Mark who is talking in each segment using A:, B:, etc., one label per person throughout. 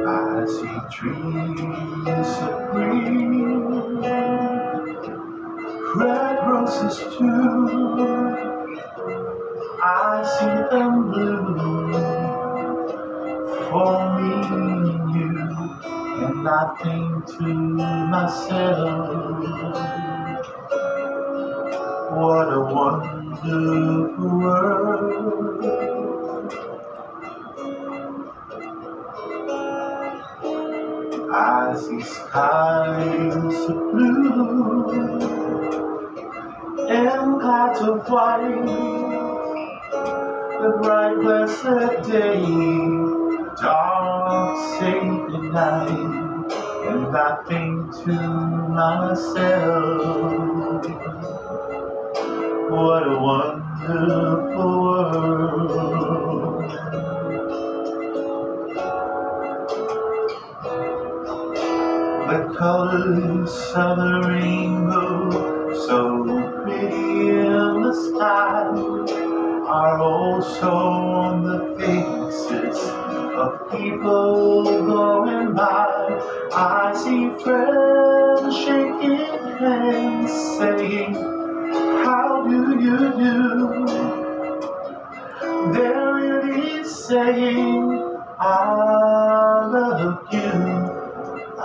A: I see trees of green, red roses too. I see them blue for me and you, and I think to myself, what a wonderful world. I see skies of blue and clouds of white, the bright blessed day, dark sacred night, and I think to myself, what a wonderful world. The colors of the rainbow, so pretty in the sky, are also on the faces of people going by. I see friends shaking hands, saying, how do you do? They're really saying, I love you.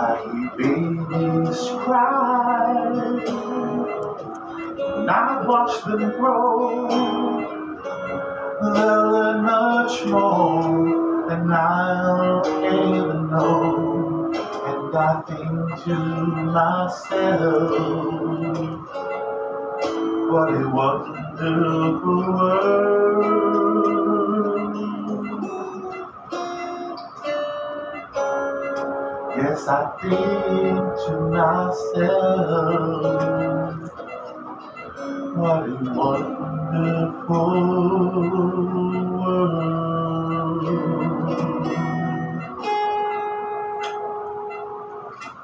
A: I hear babies cry, and I watch them grow. They'll learn much more than I'll ever know, and I think to myself, what a wonderful world. Yes, I think to myself, what a wonderful world.